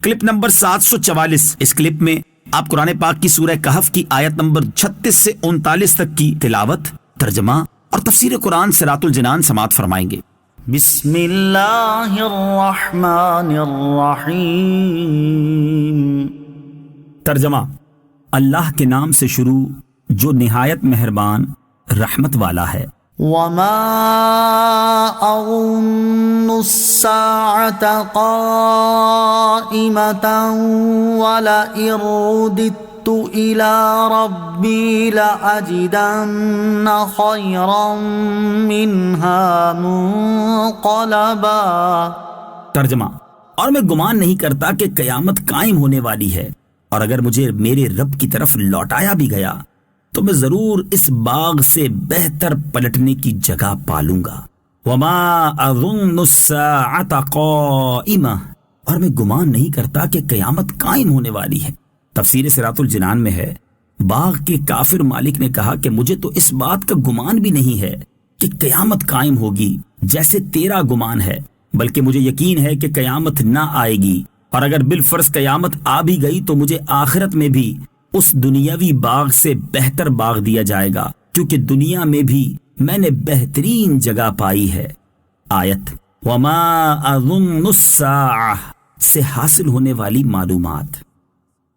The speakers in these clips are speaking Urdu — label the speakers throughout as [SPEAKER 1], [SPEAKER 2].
[SPEAKER 1] Clip number 744۔ اس کلپ میں آپ قرآن پاک کی سورہ کہف کی آیت نمبر 36 سے 39 تک کی تلاوت، ترجمہ اور تفسیر قرآن صراط الجنان سماعت فرمائیں گے۔
[SPEAKER 2] بسم اللہ الرحمن الرحیم۔
[SPEAKER 1] ترجمہ: اللہ کے نام سے شروع جو نہایت مہربان رحمت والا ہے۔
[SPEAKER 2] وما أظن الساعة قائمة ولئن رددت إلى ربي لأجدن خيرا منها منقلبا۔
[SPEAKER 1] ترجمہ: اور میں گمان نہیں کرتا کہ قیامت قائم ہونے والی ہے، اور اگر مجھے میرے رب کی طرف لوٹایا بھی گیا تو میں ضرور اس باغ سے بہتر پلٹنے کی جگہ پالوں گا۔ وما اظن الساعة قائمة، اور میں گمان نہیں کرتا کہ قیامت قائم ہونے والی ہے۔ تفسیر صراط الجنان میں ہے، باغ کے کافر مالک نے کہا کہ مجھے تو اس بات کا گمان بھی نہیں ہے کہ قیامت قائم ہوگی جیسے تیرا گمان ہے، بلکہ مجھے یقین ہے کہ قیامت نہ آئے گی، اور اگر بالفرض قیامت آ بھی گئی تو مجھے آخرت میں بھی اس دنیاوی باغ سے بہتر باغ دیا جائے گا، کیونکہ دنیا میں بھی میں نے بہترین جگہ پائی ہے۔ آیت وما اظن الساعہ سے حاصل ہونے والی معلومات۔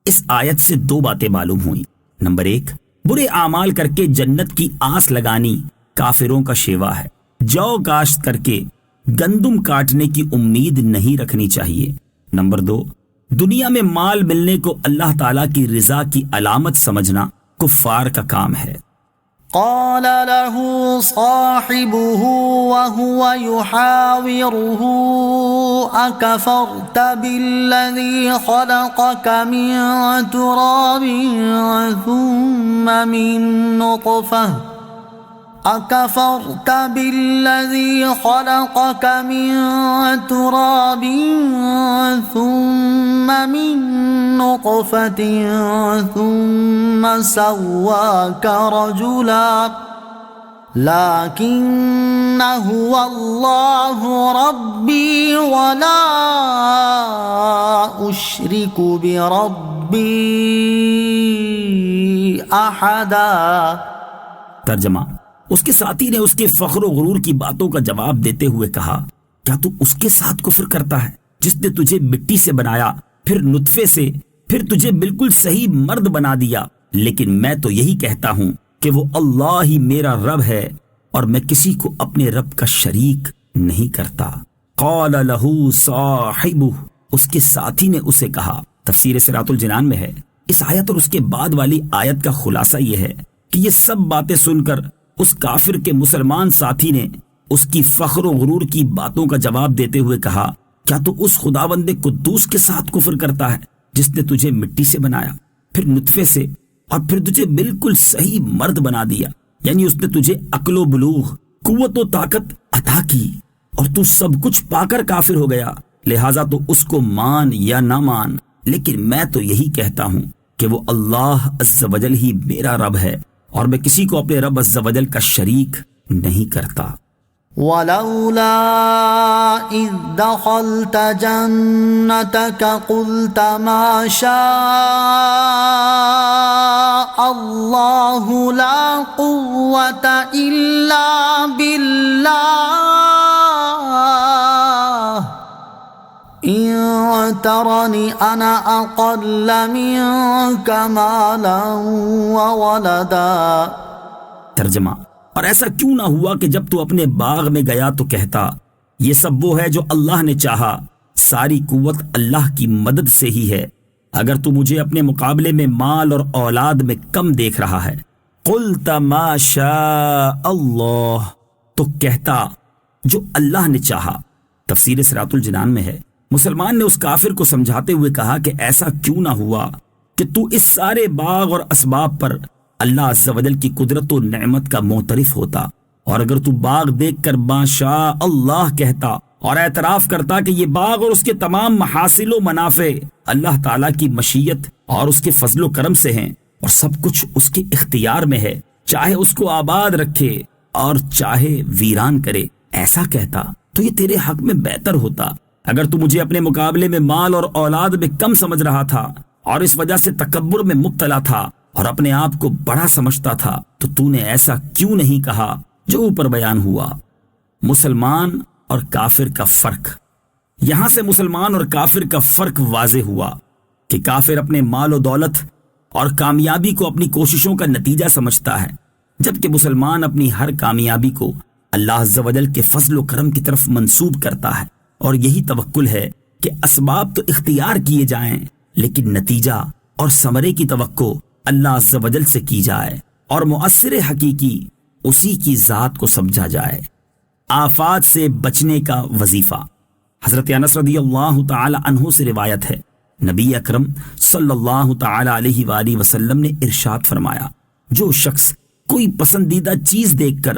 [SPEAKER 1] اس آیت سے دو باتیں معلوم ہوئیں۔ نمبر 1، برے اعمال کر کے جنت کی آس لگانی کافروں کا شیوا ہے۔ جو کاشت کر کے گندم کاٹنے کی امید نہیں رکھنی چاہیے۔ نمبر 2، دنیا میں مال ملنے کو اللہ تعالیٰ کی رضا کی علامت سمجھنا کفار کا کام ہے۔
[SPEAKER 2] قال له صاحبه وهو يحاوره أكفرت بالذي خلقك من تراب ثم من نطفة أكفرت بالذي خلقك من تراب ثم من نطفة ثم سواك رجلا لكن هو الله ربي ولا أشرك بربي أحدا۔
[SPEAKER 1] ترجمہ: اس کے ساتھی نے اس کے فخر و غرور کی باتوں کا جواب دیتے ہوئے کہا، کیا تو اس کے ساتھ کفر کرتا ہے جس نے تجھے مٹی سے بنایا، پھر نطفے سے، پھر تجھے بالکل صحیح مرد بنا دیا؟ لیکن میں تو یہی کہتا ہوں کہ وہ اللہ ہی میرا رب ہے، اور میں کسی کو اپنے رب کا شریک نہیں کرتا۔ قال له صاحبہ، اس کے ساتھی نے اسے کہا۔ تفسیر صراط الجنان میں ہے، اس آیت اور اس کے بعد والی آیت کا خلاصہ یہ ہے کہ یہ سب باتیں سن کر اس کافر کے مسلمان ساتھی نے اس کی فخر و غرور کی باتوں کا جواب دیتے ہوئے کہا، کیا تو اس خداوند قدوس کے ساتھ کفر کرتا ہے جس نے تجھے مٹی سے بنایا، پھر نطفے سے، اور پھر تجھے بالکل صحیح مرد بنا دیا؟ یعنی اس نے تجھے عقل و بلوغ، قوت و طاقت عطا کی، اور تو سب کچھ پا کر کافر ہو گیا، لہٰذا تو اس کو مان یا نہ مان، لیکن میں تو یہی کہتا ہوں کہ وہ اللہ عز و جل ہی میرا رب ہے، اور میں کسی کو اپنے رب عز و جل کا شریک نہیں کرتا۔
[SPEAKER 2] ولولا إذ دخلت جنتك قلت ما شاء الله لا قوة إلا بالله إن ترني أنا أقل منك مالا وولدا۔
[SPEAKER 1] ترجمہ: اور ایسا کیوں نہ ہوا کہ جب تو اپنے باغ میں گیا تو کہتا، یہ سب وہ ہے جو اللہ نے چاہا، ساری قوت اللہ کی مدد سے ہی ہے، اگر تو مجھے اپنے مقابلے میں مال اور اولاد میں کم دیکھ رہا ہے۔ قلت ما شاء اللہ، تو کہتا جو اللہ نے چاہا۔ تفسیر صراط الجنان میں ہے، مسلمان نے اس کافر کو سمجھاتے ہوئے کہا کہ ایسا کیوں نہ ہوا کہ تو اس سارے باغ اور اسباب پر اللہ عز و جل کی قدرت و نعمت کا معترف ہوتا، اور اگر تو باغ دیکھ کر ماشاء اللہ کہتا اور اعتراف کرتا کہ یہ باغ اور اس کے تمام محاصل و منافع اللہ تعالیٰ کی مشیت اور اس کے فضل و کرم سے ہیں، اور سب کچھ اس کے اختیار میں ہے، چاہے اس کو آباد رکھے اور چاہے ویران کرے، ایسا کہتا تو یہ تیرے حق میں بہتر ہوتا، اگر تو مجھے اپنے مقابلے میں مال اور اولاد میں کم سمجھ رہا تھا اور اس وجہ سے تکبر میں مبتلا تھا اور اپنے آپ کو بڑا سمجھتا تھا تو نے ایسا کیوں نہیں کہا جو اوپر بیان ہوا۔ مسلمان اور کافر کا فرق۔ یہاں سے مسلمان اور کافر کا فرق واضح ہوا کہ کافر اپنے مال و دولت اور کامیابی کو اپنی کوششوں کا نتیجہ سمجھتا ہے، جبکہ مسلمان اپنی ہر کامیابی کو اللہ عز و جل کے فضل و کرم کی طرف منسوب کرتا ہے، اور یہی توکل ہے کہ اسباب تو اختیار کیے جائیں لیکن نتیجہ اور ثمرے کی توقع اللہ عز و جل سے کی جائے اور مؤثر حقیقی اسی کی ذات کو سمجھا جائے۔ آفات سے بچنے کا وظیفہ۔ حضرت انس رضی اللہ تعالی عنہ سے روایت ہے، نبی اکرم صلی اللہ تعالی علیہ وآلہ وسلم نے ارشاد فرمایا، جو شخص کوئی پسندیدہ چیز دیکھ کر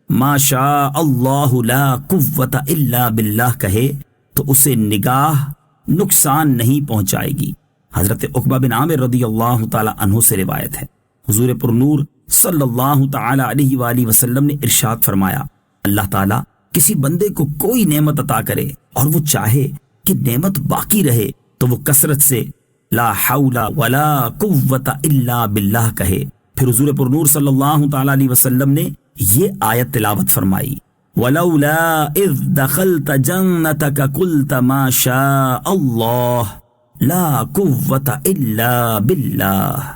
[SPEAKER 1] ما شاء اللہ لا قوت الا باللہ کہے تو اسے نگاہ نقصان نہیں پہنچائے گی۔ حضرت عقبہ بن عامر رضی اللہ تعالی عنہ سے روایت ہے، حضور پر نور صلی اللہ تعالی علیہ وآلہ وسلم نے ارشاد فرمایا، اللہ تعالی کسی بندے کو کوئی نعمت عطا کرے اور وہ چاہے کہ نعمت باقی رہے تو وہ کثرت سے لا حول ولا قوت الا باللہ کہے۔ پھر حضور پر نور صلی اللہ تعالی علیہ وسلم نے یہ آیت تلاوت فرمائی، ولولا اذ دخلت جنتک قلت ما شاء اللہ لا قوت الا باللہ۔